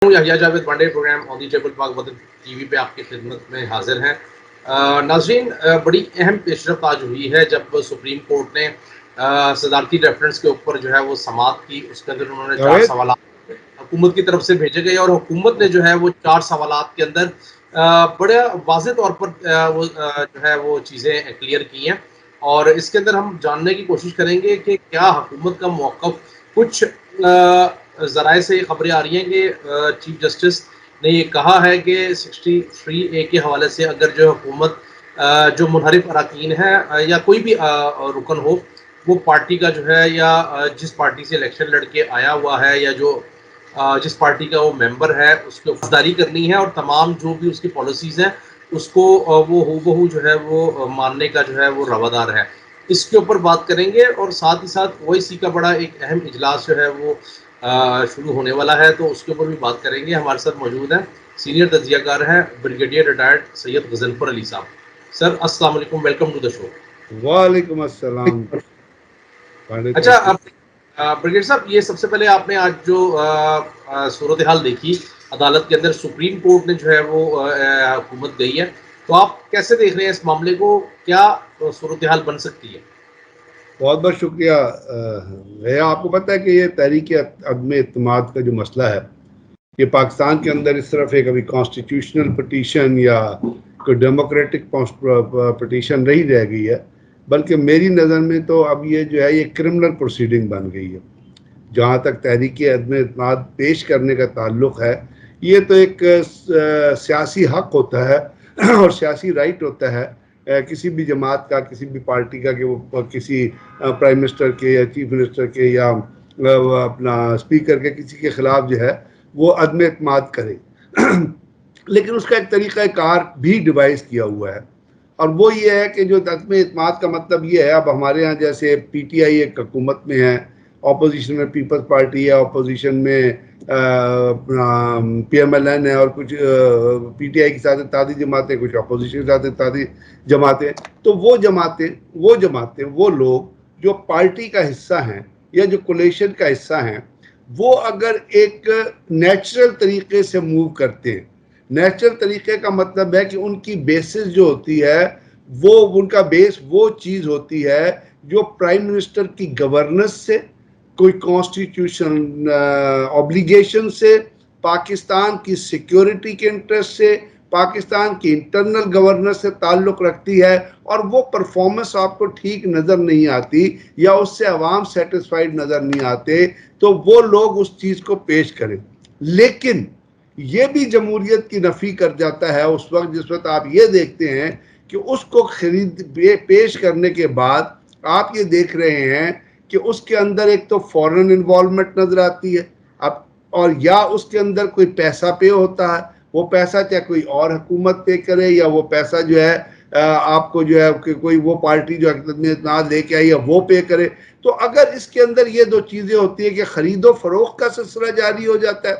ہوں Yahya Javed Pandey programme on the table Pak Watan T V پہ آپ کی خدمت میں حاضر ہیں۔ ناظرین، بڑی اہم پیش رفت آج ہوئی ہے جب سپریم کورٹ نے صدارتی ریفرنس کے اوپر جو ہے وہ سماعت کی۔ اس کے اندر انہوں نے 4 جاوید سوالات حکومت کی طرف سے بھیجے گئے اور حکومت نے جو ہے وہ 4 سوالات کے اندر بڑے واضح طور پر وہ جو ہے وہ چیزیں کلیئر کی ہیں، اور اس کے اندر ہم جاننے کی کوشش کریں گے کہ کیا حکومت کا موقف کچھ ذرائع سے یہ خبریں آ رہی ہیں کہ چیف جسٹس نے یہ کہا ہے کہ 63A کے حوالے سے اگر جو حکومت جو منحرف اراکین ہیں یا کوئی بھی رکن ہو، وہ پارٹی کا جو ہے یا جس پارٹی سے الیکشن لڑ کے آیا ہوا ہے یا جو جس پارٹی کا وہ ممبر ہے، اس کو وفاداری کرنی ہے اور تمام جو بھی اس کی پالیسیز ہیں اس کو وہ ہو بہو جو ہے وہ ماننے کا جو ہے وہ روادار ہے۔ اس کے اوپر بات کریں گے، اور ساتھ ہی ساتھ OIC کا بڑا ایک اہم اجلاس جو ہے وہ شروع ہونے والا ہے، تو اس کے اوپر بھی بات کریں گے۔ ہمارے ساتھ موجود ہیں سینئر تجزیہ کار ہیں بریگیڈیئر ریٹائرڈ سید غضنفر علی صاحب۔ سر السلام علیکم، ویلکم ٹو دا شو۔ وعلیکم السلام پانڈے اچھا، صاحب۔ بریگیڈیئر صاحب، یہ سب سے پہلے آپ نے آج جو صورتحال دیکھی عدالت کے اندر، سپریم کورٹ نے جو ہے وہ حکومت گئی ہے، تو آپ کیسے دیکھ رہے ہیں اس معاملے کو؟ کیا صورتحال بن سکتی ہے؟ بہت بہت شکریہ بھیا۔ آپ کو پتہ ہے کہ یہ تحریک عدم اعتماد کا جو مسئلہ ہے، یہ پاکستان کے اندر اس طرف ایک ابھی کانسٹیٹیوشنل پٹیشن یا کوئی ڈیموکریٹک پٹیشن نہیں رہ گئی ہے، بلکہ میری نظر میں تو اب یہ جو ہے یہ کرمنل پروسیڈنگ بن گئی ہے۔ جہاں تک تحریک عدم اعتماد پیش کرنے کا تعلق ہے، یہ تو ایک سیاسی حق ہوتا ہے اور سیاسی رائٹ ہوتا ہے کسی بھی جماعت کا، کسی بھی پارٹی کا، کہ وہ کسی پرائم منسٹر کے یا چیف منسٹر کے یا اپنا اسپیکر کے کسی کے خلاف جو ہے وہ عدم اعتماد کرے لیکن اس کا ایک طریقہ کار بھی ڈیوائز کیا ہوا ہے، اور وہ یہ ہے کہ جو عدم اعتماد کا مطلب یہ ہے، اب ہمارے ہاں جیسے PTI ایک حکومت میں ہے، اپوزیشن میں پیپلز پارٹی ہے، اپوزیشن میں PMLN ہے، اور کچھ PTI کے ساتھ اتحادی جماعتیں، کچھ اپوزیشن کے ساتھ اتحادی جماعتیں، تو وہ جماعتیں وہ لوگ جو پارٹی کا حصہ ہیں یا جو کولیشن کا حصہ ہیں، وہ اگر ایک نیچرل طریقے سے موو کرتے ہیں۔ نیچرل طریقے کا مطلب ہے کہ ان کی بیسز جو ہوتی ہے، وہ ان کا بیس وہ چیز ہوتی ہے جو پرائم منسٹر کی گورننس سے، کوئی کانسٹیٹیوشن اوبلیگیشن سے، پاکستان کی سیکیورٹی کے انٹرسٹ سے، پاکستان کی انٹرنل گورننس سے تعلق رکھتی ہے، اور وہ پرفارمنس آپ کو ٹھیک نظر نہیں آتی یا اس سے عوام سیٹسفائیڈ نظر نہیں آتے، تو وہ لوگ اس چیز کو پیش کریں۔ لیکن یہ بھی جمہوریت کی نفی کر جاتا ہے اس وقت جس وقت آپ یہ دیکھتے ہیں کہ اس کو پیش کرنے کے بعد آپ یہ دیکھ رہے ہیں کہ اس کے اندر ایک تو فورن انوالومنٹ نظر آتی ہے، اب اور یا اس کے اندر کوئی پیسہ پے ہوتا ہے، وہ پیسہ چاہے کوئی اور حکومت پے کرے یا وہ پیسہ جو ہے آپ کو جو ہے کہ کوئی وہ پارٹی جو اعتماد لے کے آئی ہے وہ پے کرے۔ تو اگر اس کے اندر یہ دو چیزیں ہوتی ہیں کہ خرید و فروخت کا سلسلہ جاری ہو جاتا ہے،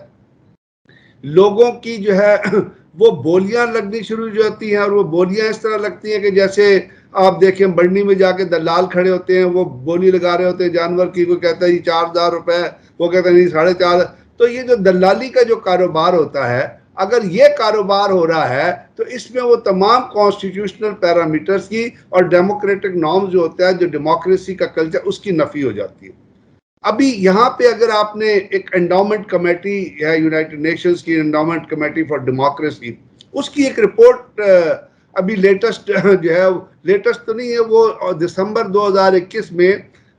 لوگوں کی جو ہے وہ بولیاں لگنی شروع ہو جاتی ہیں، اور وہ بولیاں اس طرح لگتی ہیں کہ جیسے آپ دیکھیں بڑھنی میں جا کے دلال کھڑے ہوتے ہیں، وہ بولی لگا رہے ہوتے ہیں جانور کی، کوئی کہتا ہے 4,000 روپے، وہ کہتا ہے نہیں 4,500۔ تو یہ جو دلالی کا جو کاروبار ہوتا ہے، اگر یہ کاروبار ہو رہا ہے تو اس میں وہ تمام کانسٹیٹیوشنل پیرامیٹرز کی اور ڈیموکریٹک نارمز جو ہوتا ہے، جو ڈیموکریسی کا کلچر، اس کی نفی ہو جاتی ہے۔ ابھی یہاں پہ اگر آپ نے ایک انڈاؤمنٹ کمیٹی ہے، یونائٹڈ نیشنز کی انڈاؤمنٹ کمیٹی فار ڈیموکریسی، اس کی ایک رپورٹ ابھی لیٹسٹ جو ہے، لیٹسٹ تو نہیں ہے، وہ دسمبر 2021 میں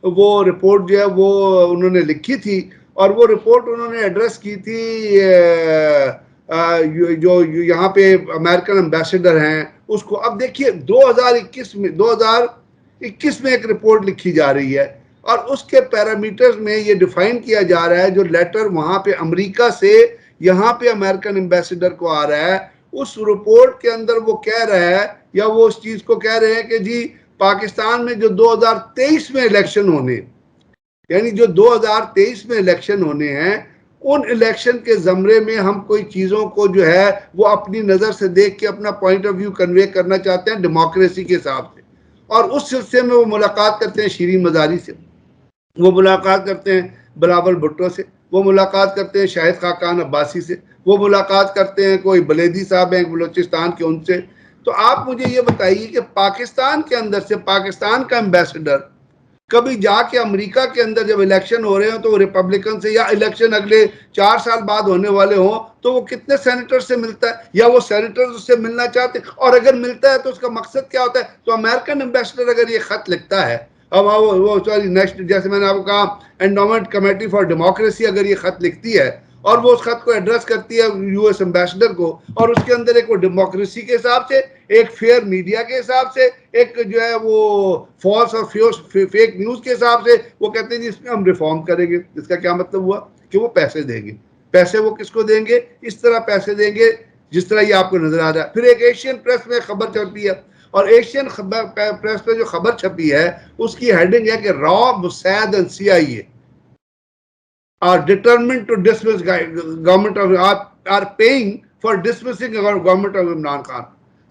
وہ رپورٹ جو ہے وہ انہوں نے لکھی تھی، اور وہ رپورٹ انہوں نے ایڈریس کی تھی جو یہاں پہ امریکن امبیسڈر ہیں اس کو۔ اب دیکھیے 2021 میں ایک رپورٹ لکھی جا رہی ہے، اور اس کے پیرامیٹرز میں یہ ڈیفائن کیا جا رہا ہے، جو لیٹر وہاں پہ امریکہ سے یہاں پہ امریکن امبیسڈر کو آ رہا ہے، اس رپورٹ کے اندر وہ کہہ رہا ہے یا وہ اس چیز کو کہہ رہے ہیں کہ جی پاکستان میں جو 2023 میں الیکشن ہونے، یعنی جو 2023 میں الیکشن ہونے ہیں، ان الیکشن کے زمرے میں ہم کوئی چیزوں کو جو ہے وہ اپنی نظر سے دیکھ کے اپنا پوائنٹ آف ویو کنوے کرنا چاہتے ہیں ڈیموکریسی کے حساب سے، اور اس سلسلے میں وہ ملاقات کرتے ہیں شیریں مزاری سے، وہ ملاقات کرتے ہیں بلاول بھٹو سے، وہ ملاقات کرتے ہیں شاہد خاقان عباسی سے، وہ ملاقات کرتے ہیں, کوئی بلیدی صاحب ہیں بلوچستان کے, ان سے. تو آپ مجھے یہ بتائیے کہ پاکستان کے اندر سے پاکستان کا ایمبیسڈر کبھی جا کے امریکہ کے اندر جب الیکشن ہو رہے ہوں تو وہ ریپبلکن سے, یا الیکشن اگلے 4 سال بعد ہونے والے ہوں, تو وہ کتنے سینیٹر سے ملتا ہے, یا وہ سینیٹر سے ملنا چاہتے ہیں, اور اگر ملتا ہے تو اس کا مقصد کیا ہوتا ہے؟ تو امریکن ایمبیسڈر اگر یہ خط لکھتا ہے, اب وہ نیکسٹ, جیسے میں نے آپ کو کہا انڈومنٹ کمیٹی فار ڈیموکریسی اگر یہ خط لکھتی ہے اور وہ اس خط کو ایڈریس کرتی ہے یو ایس ایمبیسڈر کو, اور اس کے اندر ایک وہ ڈیموکریسی کے حساب سے, ایک فیئر میڈیا کے حساب سے, ایک جو ہے وہ فالس اور فیک نیوز کے حساب سے وہ کہتے ہیں جی اس میں ہم ریفارم کریں گے. اس کا کیا مطلب ہوا؟ کہ وہ پیسے دیں گے. پیسے وہ کس کو دیں گے؟ اس طرح پیسے دیں گے جس طرح یہ آپ کو نظر آ رہا ہے. پھر ایک ایشین پریس میں خبر چلتی ہے, اور ایشین پریس پہ جو خبر چھپی ہے اس کی ہیڈنگ ہے کہ را, Mossad and CIA are determined to dismiss government of are paying for dismissing government of Imran Khan.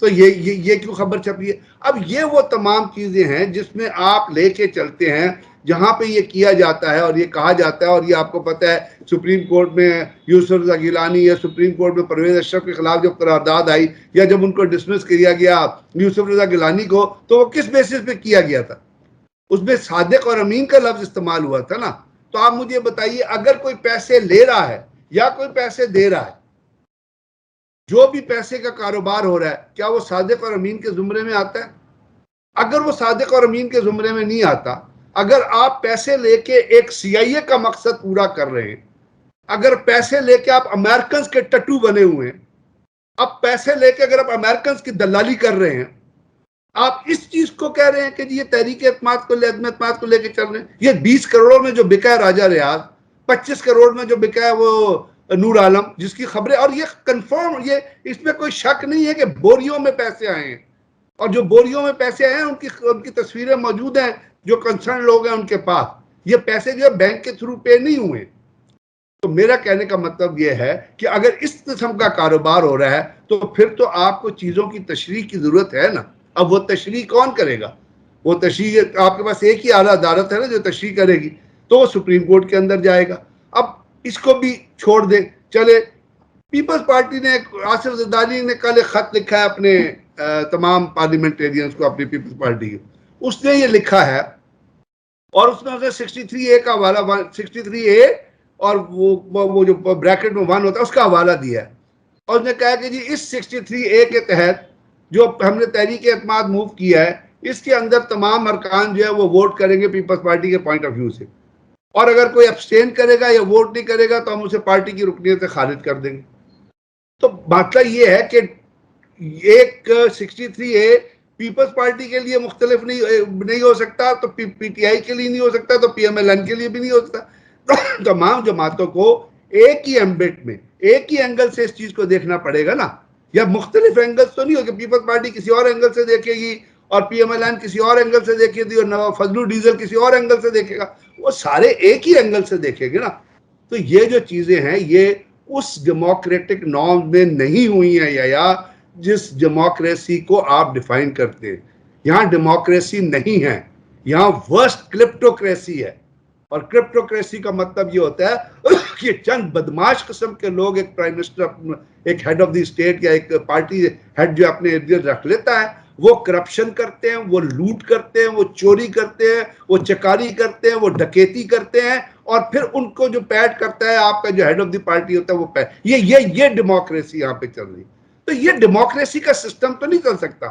تو یہ کیوں خبر چھپی ہے؟ اب یہ وہ تمام چیزیں ہیں جس میں آپ لے کے چلتے ہیں, جہاں پہ یہ کیا جاتا ہے اور یہ کہا جاتا ہے, اور یہ آپ کو پتہ ہے سپریم کورٹ میں یوسف رضا گیلانی یا سپریم کورٹ میں پرویز اشرف کے خلاف جب قرارداد آئی یا جب ان کو ڈسمس کیا گیا یوسف رضا گیلانی کو, تو وہ کس بیسس پہ کیا گیا تھا؟ اس میں صادق اور امین کا لفظ استعمال ہوا تھا نا. تو آپ مجھے بتائیے, اگر کوئی پیسے لے رہا ہے یا کوئی پیسے دے رہا ہے, جو بھی پیسے کا کاروبار ہو رہا ہے, کیا وہ صادق اور امین کے زمرے میں آتا ہے؟ اگر وہ صادق اور امین کے زمرے میں نہیں آتا, اگر آپ پیسے لے کے ایک CIA کا مقصد پورا کر رہے ہیں, اگر پیسے لے کے آپ امریکنز کے ٹٹو بنے ہوئے ہیں, اب پیسے لے کے اگر آپ امریکنز کی دلالی کر رہے ہیں, آپ اس چیز کو کہہ رہے ہیں کہ یہ تحریک اعتماد کو لے کے چل رہے ہیں. یہ 20 کروڑ میں جو بکا ہے راجہ ریاض, 25 کروڑ میں جو بکا ہے وہ نور عالم, جس کی خبریں, اور یہ کنفرم, یہ اس میں کوئی شک نہیں ہے کہ بوریوں میں پیسے آئے ہیں, اور جو بوریوں میں پیسے آئے ہیں ان کی تصویریں موجود ہیں, جو کنسرن لوگ ہیں ان کے پاس. یہ پیسے جو ہے بینک کے تھرو پے نہیں ہوئے. تو میرا کہنے کا مطلب یہ ہے کہ اگر اس قسم کا کاروبار ہو رہا ہے تو پھر تو آپ کو چیزوں کی تشریح کی ضرورت ہے نا. اب وہ تشریح کون کرے گا؟ وہ تشریح, آپ کے پاس ایک ہی اعلیٰ عدالت ہے نا جو تشریح کرے گی, تو وہ سپریم کورٹ کے اندر جائے گا. اب اس کو بھی چھوڑ دیں, چلے پیپلز پارٹی نے, آصف زرداری نے کل ایک خط لکھا ہے اپنے تمام پارلیمنٹیرینز کو, اپنی پیپلز پارٹی کی, اس نے یہ لکھا ہے, اور اس میں 63A کا حوالہ, 63A اور وہ جو بریکٹ میں 1 ہوتا ہے اس کا حوالہ دیا ہے, اور اس نے کہا کہ جی اس 63A کے تحت جو ہم نے تحریک اعتماد موو کیا ہے, اس کے اندر تمام ارکان جو ہے وہ ووٹ کریں گے پیپلز پارٹی کے پوائنٹ آف ویو سے, اور اگر کوئی ابسٹین کرے گا یا ووٹ نہیں کرے گا تو ہم اسے پارٹی کی رکنیت سے خارج کر دیں گے. تو مسئلہ یہ ہے کہ ایک 63A پیپلز پارٹی کے لیے مختلف نہیں ہو سکتا, تو PTI کے لیے نہیں ہو سکتا, تو PMLN کے لیے بھی نہیں ہو سکتا. تمام جماعتوں کو ایک ہی ایمبٹ میں, ایک ہی اینگل سے اس چیز کو دیکھنا پڑے گا نا, یا مختلف اینگلز تو نہیں ہو کہ پیپلز پارٹی کسی اور اینگل سے دیکھے گی اور PMLN کسی اور اینگل سے دیکھے گی اور نواب فضل ڈیزل کسی اور اینگل سے دیکھے گا. وہ سارے ایک ہی اینگل سے دیکھیں گے نا. تو یہ جو چیزیں ہیں یہ اس ڈیموکریٹک نارم میں نہیں ہوئی ہیں, یا جس ڈیموکریسی کو آپ ڈیفائن کرتے ہیں. یہاں ڈیموکریسی نہیں ہے, یہاں ورسٹ کلپٹوکریسی ہے. اور کرپٹوکریسی کا مطلب یہ ہوتا ہے کہ چند بدماش قسم کے لوگ ایک پرائم منسٹر, ایک ہیڈ آف دی اسٹیٹ یا ایک پارٹی ہیڈ جو اپنے ارد گرد رکھ لیتا ہے, وہ کرپشن کرتے ہیں, وہ لوٹ کرتے ہیں, وہ چوری کرتے ہیں, وہ چکاری کرتے ہیں, وہ ڈکیتی کرتے ہیں, اور پھر ان کو جو پیڈ کرتا ہے آپ کا جو ہیڈ آف دی پارٹی ہوتا ہے وہ پیڈ. یہ ڈیموکریسی یہاں پہ چل رہی. تو یہ ڈیموکریسی کا سسٹم تو نہیں چل سکتا.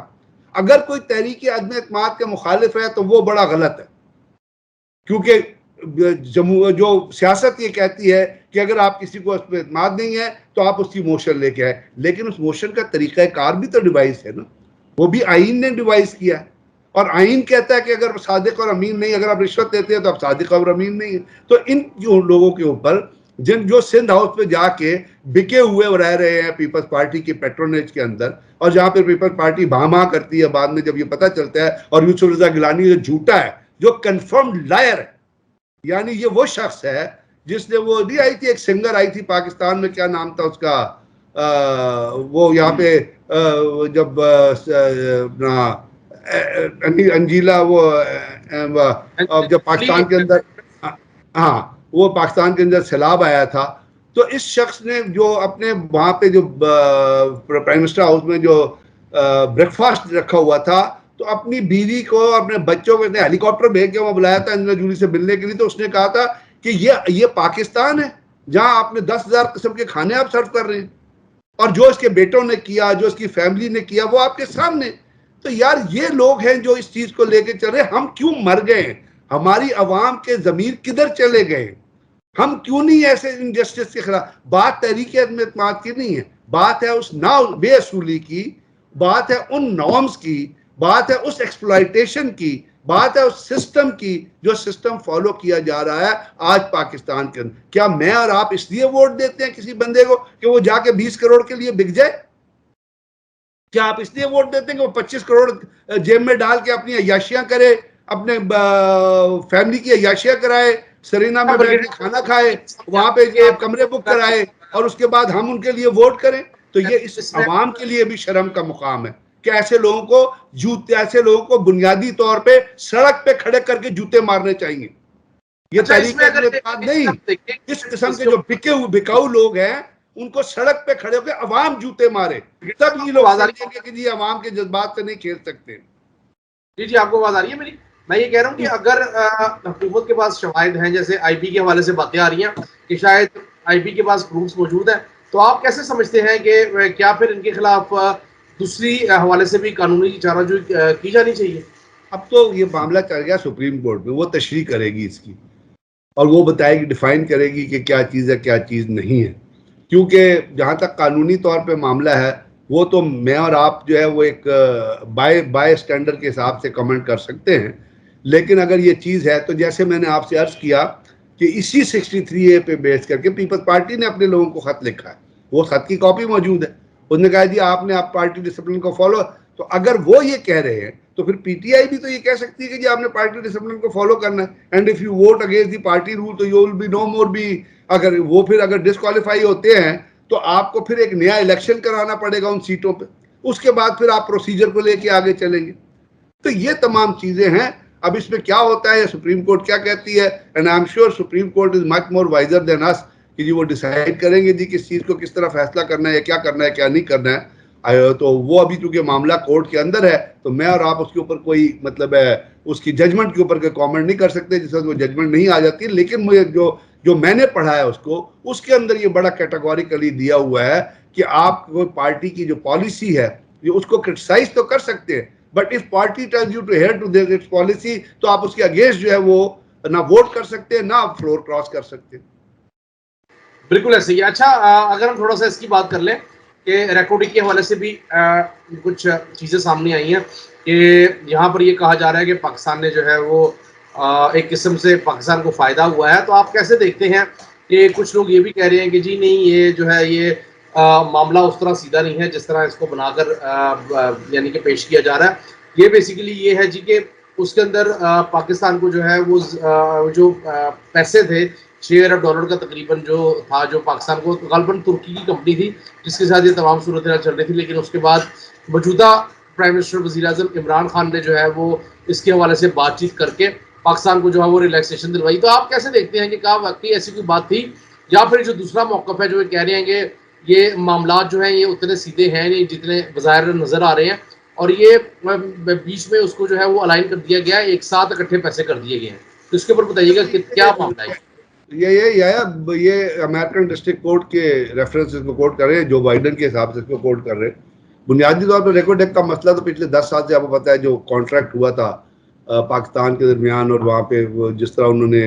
اگر کوئی تحریک عدم اعتماد کے مخالف ہے تو وہ بڑا غلط ہے, کیونکہ جو سیاست یہ کہتی ہے کہ اگر آپ کسی کو اس پہ اعتماد نہیں ہے تو آپ اس کی موشن لے کے آئے, لیکن اس موشن کا طریقہ کار بھی تو ڈیوائس ہے نا, وہ بھی آئین نے ڈیوائس کیا ہے, اور آئین کہتا ہے کہ اگر صادق اور امین نہیں, اگر آپ رشوت دیتے ہیں تو آپ صادق اور امین نہیں ہیں. تو ان لوگوں کے اوپر جو سندھ ہاؤس پہ جا کے بکے ہوئے رہ رہے ہیں پیپلز پارٹی کے پیٹرونیج کے اندر, اور جہاں پہ پیپلز پارٹی بہما کرتی ہے بعد میں جب یہ پتہ چلتا ہے, اور یوسف رضا گیلانی جو جھوٹا ہے, جو کنفرمڈ لائر ہے, یعنی یہ وہ شخص ہے جس نے وہ نہیں آئی تھی, ایک سنگر آئی تھی پاکستان میں, کیا نام تھا اس کا, وہ یہاں پہ جب انجیلا وہ جب پاکستان کے اندر, ہاں وہ پاکستان کے اندر سیلاب آیا تھا, تو اس شخص نے جو اپنے وہاں پہ جو پرائم منسٹر ہاؤس میں جو بریک فاسٹ رکھا ہوا تھا، تو اپنی بیوی کو اپنے بچوں کو ہیلی کاپٹر بھیج کے وہاں بلایا تھا انجلینا جولی سے ملنے کے لیے. تو اس نے کہا تھا کہ یہ پاکستان ہے جہاں آپ نے 10,000 قسم کے کھانے آپ سرو کر رہے ہیں، اور جو اس کے بیٹوں نے کیا، جو اس کی فیملی نے کیا، وہ آپ کے سامنے. تو یار یہ لوگ ہیں جو اس چیز کو لے کے چل رہے ہیں. ہم کیوں مر گئے ہیں؟ ہماری عوام کے ضمیر کدھر چلے گئے؟ ہم کیوں نہیں ایسے انجسٹس کے خلاف؟ بات تحریک عدم اعتماد کی نہیں ہے، بات ہے اس بے اصولی کی، بات ہے ان نارمز کی، بات ہے اس ایکسپلائٹیشن کی، بات ہے اس سسٹم کی جو سسٹم فالو کیا جا رہا ہے آج پاکستان کے اندر. کیا میں اور آپ اس لیے ووٹ دیتے ہیں کسی بندے کو کہ وہ جا کے 20 کروڑ کے لیے بک جائے؟ کیا آپ اس لیے ووٹ دیتے ہیں کہ وہ 25 کروڑ جیب میں ڈال کے اپنی عیاشیاں کرے، اپنے فیملی کی عیاشیاں کرائے، سرینا میں بیٹھ کے کھانا کھائے، وہاں پہ کمرے بک کرائے، اور اس کے بعد ہم ان کے لیے ووٹ کریں؟ تو یہ اس عوام کے لیے بھی شرم کا مقام ہے کہ ایسے لوگوں کو بنیادی طور پہ سڑک پہ کھڑے کر کے جوتے مارنے چاہیے. یہ تحریک اعتماد نہیں. اس قسم کے جو بکاؤ لوگ ہیں ان کو سڑک پہ کھڑے ہو کے عوام جوتے مارے، تب یہ لوگ سمجھیں گے کہ جی عوام کے جذبات سے نہیں کھیل سکتے. جی آپ کو آواز آ رہی ہے میری؟ میں یہ کہہ رہا ہوں کہ اگر حکومت کے پاس شواہد ہیں، جیسے آئی بی کے حوالے سے باتیں آ رہی ہیں کہ شاید آئی بی کے پاس پروفس موجود ہیں، تو آپ کیسے سمجھتے ہیں کہ کیا پھر ان کے خلاف دوسری حوالے سے بھی قانونی چارہ جوئی کی جانی چاہیے؟ اب تو یہ معاملہ چل گیا سپریم کورٹ میں، وہ تشریح کرے گی اس کی، اور وہ بتائے گی، ڈیفائن کرے گی کہ کیا چیز ہے کیا چیز نہیں ہے. کیونکہ جہاں تک قانونی طور پہ معاملہ ہے، وہ تو میں اور آپ جو ہے وہ ایک بائی اسٹینڈرڈ کے حساب سے کمنٹ کر سکتے ہیں. لیکن اگر یہ چیز ہے تو جیسے میں نے آپ سے عرض کیا کہ اسی 63A پہ بیس کر کے پیپلز پارٹی نے اپنے لوگوں کو خط لکھا ہے، وہ خط کی کاپی موجود ہے. انہوں نے کہا جی آپ نے آپ پارٹی ڈسپلن کو فالو. تو اگر وہ یہ کہہ رہے ہیں تو پھر پی ٹی آئی بھی تو یہ کہہ سکتی ہے کہ جی آپ نے پارٹی ڈسپلن کو فالو کرنا ہے. And if you vote against the party rule تو you will be no more be. اگر وہ پھر ڈسکوالیفائی ہوتے ہیں تو آپ کو پھر ایک نیا الیکشن کرانا پڑے گا ان سیٹوں پہ. اس کے بعد پھر آپ پروسیجر کو لے کے آگے چلیں گے. تو یہ تمام چیزیں ہیں. اب اس میں کیا ہوتا ہے، سپریم کورٹ کیا کہتی ہے، and I am sure supreme court is much more wiser than اس کہ جی وہ ڈیسائیڈ کریں گے جی کس چیز کو کس طرح فیصلہ کرنا ہے، کیا کرنا ہے کیا نہیں کرنا ہے. تو وہ ابھی چونکہ معاملہ کورٹ کے اندر ہے تو میں اور آپ اس کے اوپر کوئی مطلب ہے اس کی ججمنٹ کے اوپر کوئی کامنٹ نہیں کر سکتے جس وقت وہ ججمنٹ نہیں آ جاتی. لیکن مجھے جو میں نے پڑھا ہے اس کے اندر یہ بڑا کیٹیگوریکلی دیا ہوا ہے کہ آپ کوئی پارٹی کی جو پالیسی ہے اس کو کرٹیسائز تو کر سکتے ہیں، but if party tells you to adhere to its policy تو آپ اس کے اگینسٹ جو ہے وہ نہ ووٹ کر سکتے ہیں نہ آپ فلور کراس کر سکتے ہیں. بالکل ایسے ہی. اچھا اگر ہم تھوڑا سا اس کی بات کر لیں کہ ریکارڈنگ کے حوالے سے بھی کچھ چیزیں سامنے آئی ہیں کہ یہاں پر یہ کہا جا رہا ہے کہ پاکستان نے جو ہے وہ ایک قسم سے پاکستان کو فائدہ ہوا ہے. تو آپ کیسے دیکھتے ہیں کہ کچھ لوگ یہ بھی کہہ رہے ہیں کہ جی نہیں یہ جو ہے یہ معاملہ اس طرح سیدھا نہیں ہے جس طرح اس کو بنا کر یعنی کہ پیش کیا جا رہا ہے. یہ بیسیکلی یہ ہے جی کہ اس کے اندر پاکستان کو جو ہے وہ جو پیسے تھے $6 ارب کا تقریباً جو تھا، جو پاکستان کو غالباً ترکی کی کمپنی تھی جس کے ساتھ یہ تمام صورتحال چل رہی تھی، لیکن اس کے بعد موجودہ پرائم منسٹر وزیر اعظم عمران خان نے جو ہے وہ اس کے حوالے سے بات چیت کر کے پاکستان کو جو ہے وہ ریلیکسیشن دلوائی. تو آپ کیسے دیکھتے ہیں کہ کیا واقعی ایسی کوئی بات تھی، یا پھر جو دوسرا موقف ہے جو کہہ رہے ہیں کہ یہ معاملات جو ہیں یہ اتنے سیدھے ہیں نہیں جتنے بظاہر نظر آ رہے ہیں، اور یہ بیچ میں اس کو جو ہے وہ الائن کر دیا گیا ہے، ایک ساتھ اکٹھے پیسے کر دیے گئے ہیں. تو اس کے اوپر بتائیے گا کہ کیا معاملہ ہے؟ یہ امریکن ڈسٹرکٹ کورٹ کے ریفرنس کو کوٹ کر رہے ہیں، جو بائیڈن کے حساب سے اس کو کوٹ کر رہے ہیں. بنیادی طور پر ریکارڈ ایکٹ کا مسئلہ تو پچھلے 10 سال سے آپ کو پتا ہے جو کانٹریکٹ ہوا تھا پاکستان کے درمیان، اور وہاں پہ جس طرح انہوں نے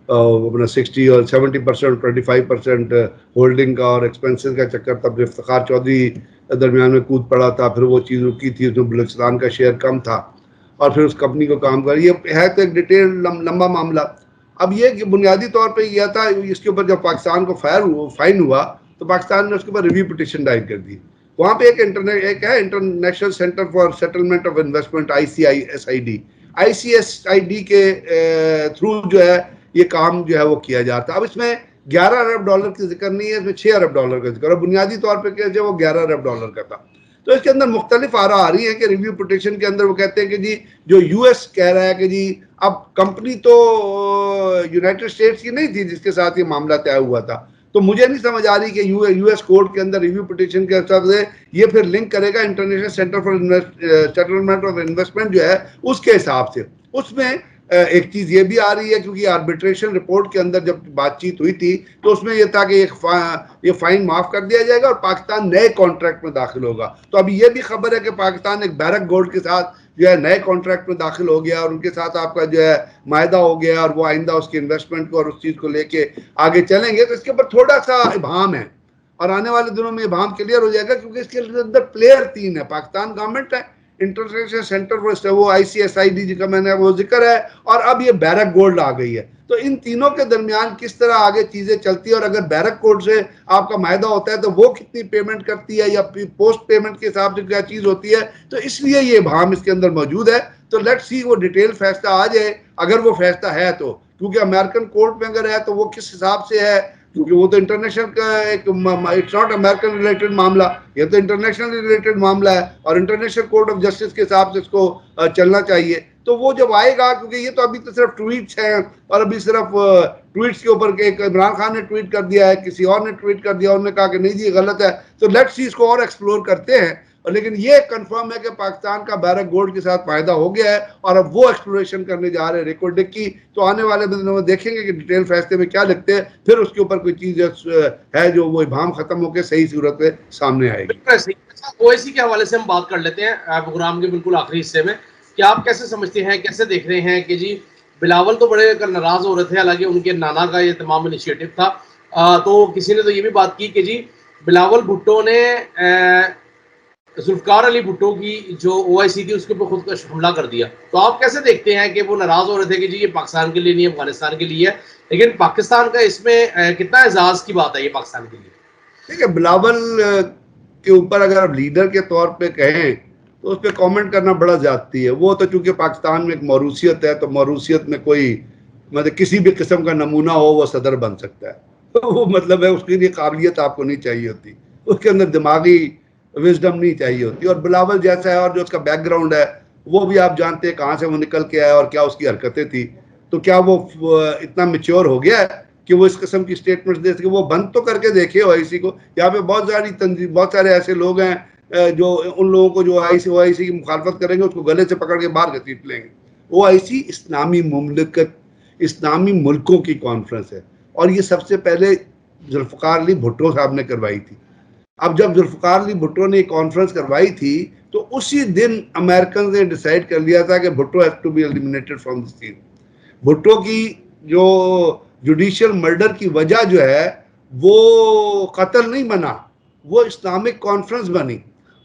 اپنا 60 اور 70% 25% ہولڈنگ کا اور ایکسپینسز کا چکر تھا. افتخار چودھری درمیان میں کود پڑا تھا، پھر وہ چیز رکی تھی، اس میں بلوچستان کا شیئر کم تھا، اور پھر اس کمپنی کو کام کر. یہ ہے تو ایک ڈیٹیل لمبا معاملہ. اب یہ کہ بنیادی طور پہ یہ تھا اس کے اوپر جب پاکستان کو فائن ہوا تو پاکستان نے اس کے اوپر ریویو پٹیشن دائر کر دی. وہاں پہ ایک ہے international centre for settlement of investment ICSID کے تھرو جو ہے یہ کام جو ہے وہ کیا جاتا. اب اس میں $11 ارب کی ذکر نہیں ہے، اس میں $6 ارب کا ذکر ہے. بنیادی طور پہ کہ وہ $11 ارب کا تھا. تو اس کے اندر مختلف آراء آ رہی ہیں کہ ریویو پٹیشن کے اندر وہ کہتے ہیں کہ جی جو US کہہ رہا ہے کہ جی اب کمپنی تو یونائٹڈ اسٹیٹس کی نہیں تھی جس کے ساتھ یہ معاملہ طے ہوا تھا، تو مجھے نہیں سمجھ آ رہی کہ یو ایس کورٹ کے اندر ریویو پٹیشن کے حساب سے یہ پھر لنک کرے گا international centre for settlement of investment جو ہے اس کے حساب سے. اس میں ایک چیز یہ بھی آ رہی ہے کیونکہ آربیٹریشن رپورٹ کے اندر جب بات چیت ہوئی تھی تو اس میں یہ تھا کہ یہ فائن معاف کر دیا جائے گا اور پاکستان نئے کانٹریکٹ میں داخل ہوگا. تو ابھی یہ بھی خبر ہے کہ پاکستان ایک بیرک گولڈ کے ساتھ جو ہے نئے کانٹریکٹ میں داخل ہو گیا اور ان کے ساتھ آپ کا جو ہے معاہدہ ہو گیا اور وہ آئندہ اس کی انویسٹمنٹ کو اور اس چیز کو لے کے آگے چلیں گے. تو اس کے اوپر تھوڑا سا ابہام ہے اور آنے والے دنوں میں ابہام کلیئر ہو جائے گا کیونکہ اس کے اندر پلیئر 3 ہے. پاکستان گورنمنٹ ہے, انٹرنیشنل سینٹر فار وہ ICSID جی کا میں نے وہ ذکر ہے, اور اب یہ بیرک گولڈ آ گئی ہے. تو ان تینوں کے درمیان کس طرح آگے چیزیں چلتی ہے, اور اگر بیرک گولڈ سے آپ کا معاہدہ ہوتا ہے تو وہ کتنی پیمنٹ کرتی ہے یا پوسٹ پیمنٹ کے حساب سے کیا چیز ہوتی ہے. تو اس لیے یہ ابہام اس کے اندر موجود ہے. تو لیٹ سی وہ ڈیٹیل فیصلہ آ جائے اگر وہ فیصلہ ہے تو, کیونکہ امریکن کورٹ میں اگر ہے تو وہ کس حساب سے ہے, کیونکہ وہ تو انٹرنیشنل کا ایک اٹس ناٹ امریکن ریلیٹڈ معاملہ, یہ تو انٹرنیشنل ریلیٹڈ معاملہ ہے اور انٹرنیشنل کورٹ آف جسٹس کے حساب سے اس کو چلنا چاہیے. تو وہ جب آئے گا, کیونکہ یہ تو ابھی تو صرف ٹویٹس ہیں اور ابھی صرف ٹویٹس کے اوپر کہ عمران خان نے ٹویٹ کر دیا ہے, کسی اور نے ٹویٹ کر دیا, انہوں نے کہا کہ نہیں جی یہ غلط ہے. تو لیٹ سی اس کو اور ایکسپلور کرتے ہیں. لیکن یہ کنفرم ہے کہ پاکستان کا بیرک گولڈ کے ساتھ فائدہ ہو گیا ہے اور اب وہ ایکسپلوریشن کرنے جا رہے ہیں ریکارڈ کی. تو آنے والے دنوں میں دیکھیں گے کہ ڈیٹیل فیصلے میں کیا لکھتے ہیں, پھر اس کے اوپر کوئی چیز ہے جو وہ ابہام ختم ہو کے صحیح صورت میں سامنے آئے گی. OIC کے حوالے سے ہم بات کر لیتے ہیں پروگرام کے بالکل آخری حصے میں, کہ آپ کیسے سمجھتے ہیں, کیسے دیکھ رہے ہیں کہ جی بلاول تو بڑے ناراض ہو رہے تھے, حالانکہ ان کے نانا کا یہ تمام انیشیٹو تھا. تو کسی نے تو یہ بھی بات کی کہ جی بلاول بھٹو نے ذوالفقار علی بھٹو کی جو OIC تھی اس کے اوپر خود کا حملہ کر دیا. تو آپ کیسے دیکھتے ہیں کہ وہ ناراض ہو رہے تھے کہ جی یہ پاکستان کے لیے نہیں افغانستان کے لیے ہے, لیکن پاکستان کا اس میں کتنا اعزاز کی بات ہے یہ پاکستان کے لیے؟ ٹھیک ہے, بلاول کے اوپر اگر آپ لیڈر کے طور پہ کہیں تو اس پہ کامنٹ کرنا بڑا زیادتی ہے. وہ تو چونکہ پاکستان میں ایک موروثیت ہے, تو موروثیت میں کوئی مطلب کسی بھی قسم کا نمونہ ہو وہ صدر بن سکتا ہے. وہ مطلب ہے اس کے لیے قابلیت آپ کو نہیں چاہیے ہوتی, اس کے اندر دماغی وزڈم نہیں چاہیے ہوتی. اور بلاول جیسا ہے اور جو اس کا بیک گراؤنڈ ہے وہ بھی آپ جانتے ہیں کہاں سے وہ نکل کے آیا اور کیا اس کی حرکتیں تھی. تو کیا وہ اتنا میچور ہو گیا ہے کہ وہ اس قسم کی سٹیٹمنٹس دے سکے؟ وہ بند تو کر کے دیکھے OIC کو. یہاں پہ بہت ساری تنظیم, بہت سارے ایسے لوگ ہیں جو ان لوگوں کو جو OIC کی مخالفت کریں گے اس کو گلے سے پکڑ کے باہر گھسیٹ لیں گے. OIC اسلامی مملکت, اسلامی ملکوں کی کانفرنس ہے, اور یہ سب سے پہلے ذوالفقار علی بھٹو صاحب نے کروائی تھی. اب جب ذوالفقار علی بھٹو نے کانفرنس کروائی تھی تو اسی دن امریکن نے ڈیسائیڈ کر لیا تھا کہ Bhutto has to be eliminated from the scene. Bhutto کی جو جوڈیشل مرڈر کی وجہ جو ہے وہ قتل نہیں بنا, وہ اسلامک کانفرنس بنی.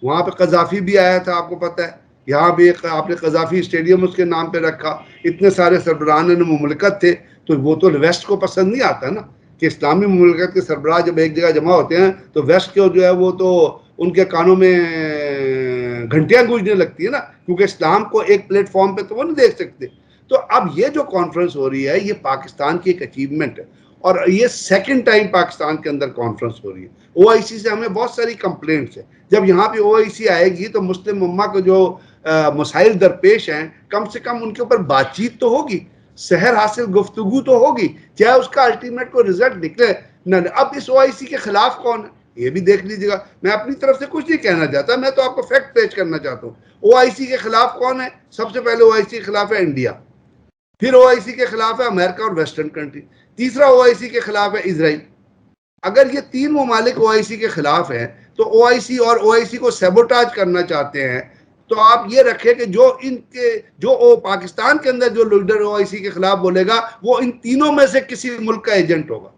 وہاں پہ قذافی بھی آیا تھا, آپ کو پتہ ہے. یہاں بھی آپ نے قذافی اسٹیڈیم اس کے نام پہ رکھا. اتنے سارے سربراہان مملکت تھے, تو وہ تو ویسٹ کو پسند نہیں آتا نا کہ اسلامی مملکت کے سربراہ جب ایک جگہ جمع ہوتے ہیں تو ویسٹ کے جو ہے وہ تو ان کے کانوں میں گھنٹیاں گونجنے لگتی ہے نا, کیونکہ اسلام کو ایک پلیٹ فارم پہ تو وہ نہیں دیکھ سکتے. تو اب یہ جو کانفرنس ہو رہی ہے یہ پاکستان کی ایک اچیومنٹ ہے, اور یہ سیکنڈ ٹائم پاکستان کے اندر کانفرنس ہو رہی ہے. OIC سے ہمیں بہت ساری کمپلینٹس ہیں. جب یہاں پہ OIC آئے گی تو مسلم امہ کو جو مسائل درپیش ہیں کم سے کم ان کے اوپر بات چیت تو ہوگی, سحر حاصل گفتگو تو ہوگی, چاہے اس کا الٹیمیٹ کو رزلٹ نکلے نہ. اب اس OIC کے خلاف کون ہے یہ بھی دیکھ لیجیے گا. میں اپنی طرف سے کچھ نہیں کہنا چاہتا, میں تو آپ کو فیکٹ پیش کرنا چاہتا ہوں. OIC کے خلاف کون ہے؟ سب سے پہلے OIC کے خلاف ہے انڈیا, پھر OIC کے خلاف ہے امریکہ اور ویسٹرن کنٹری, تیسرا OIC کے خلاف ہے اسرائیل. اگر یہ تین ممالک OIC کے خلاف ہیں تو OIC اور OIC کو سیبوٹاج کرنا چاہتے ہیں. تو آپ یہ رکھیں کہ جو پاکستان کے اندر جو لیڈر OIC کے خلاف بولے گا وہ ان تینوں میں سے کسی ملک کا ایجنٹ ہوگا.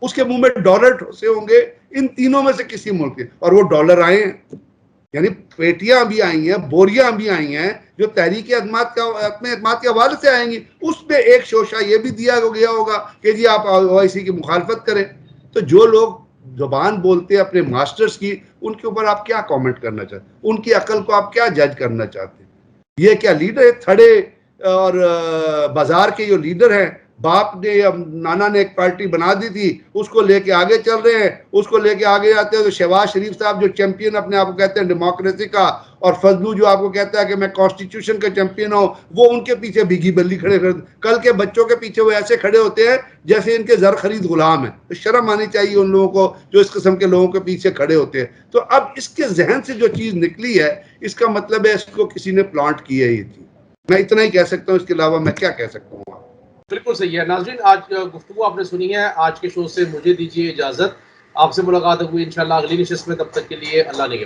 اس کے منہ میں ڈالر سے ہوں گے ان تینوں میں سے کسی ملک کے, اور وہ ڈالر آئے ہیں, یعنی پیٹیاں بھی آئی ہیں, بوریاں بھی آئی ہیں جو تحریک اپنے اعتماد کے حوالے سے آئیں گی. اس پہ ایک شوشہ یہ بھی دیا گیا ہوگا کہ جی آپ OIC کی مخالفت کریں. تو جو لوگ زبان بولتے ہیں اپنے ماسٹرز کی, ان کے اوپر آپ کیا کامنٹ کرنا چاہتے ہیں؟ ان کی عقل کو آپ کیا جج کرنا چاہتے ہیں؟ یہ کیا لیڈر ہے تھڑے اور بازار کے جو لیڈر ہیں, باپ نے یا نانا نے ایک پارٹی بنا دی تھی, اس کو لے کے آگے چل رہے ہیں, اس کو لے کے آگے جاتے ہیں. تو شہباز شریف صاحب جو چیمپئن اپنے آپ کو کہتے ہیں ڈیموکریسی کا, اور فضلو جو آپ کو کہتا ہے کہ میں کانسٹیٹیوشن کا چیمپئن ہوں، وہ ان کے پیچھے بھیگی بلی کھڑے کر، کل کے بچوں کے پیچھے وہ ایسے کھڑے ہوتے ہیں جیسے ان کے زر خرید غلام ہیں. تو شرم آنی چاہیے ان لوگوں کو جو اس قسم کے لوگوں کے پیچھے کھڑے ہوتے ہیں. تو اب اس کے ذہن سے جو چیز نکلی ہے، اس کا مطلب ہے اس کو کسی نے پلانٹ کی ہے یہ چیز. میں اتنا ہی کہہ سکتا ہوں، اس کے علاوہ میں کیا کہہ سکتا ہوں. بالکل صحیح ہے. ناظرین، آج گفتگو آپ نے سنی ہے. آج کے شو سے مجھے دیجیے اجازت. آپ سے ملاقات ہوئی انشاءاللہ اگلی نشست میں. تب تک کے لیے اللہ نگہبان.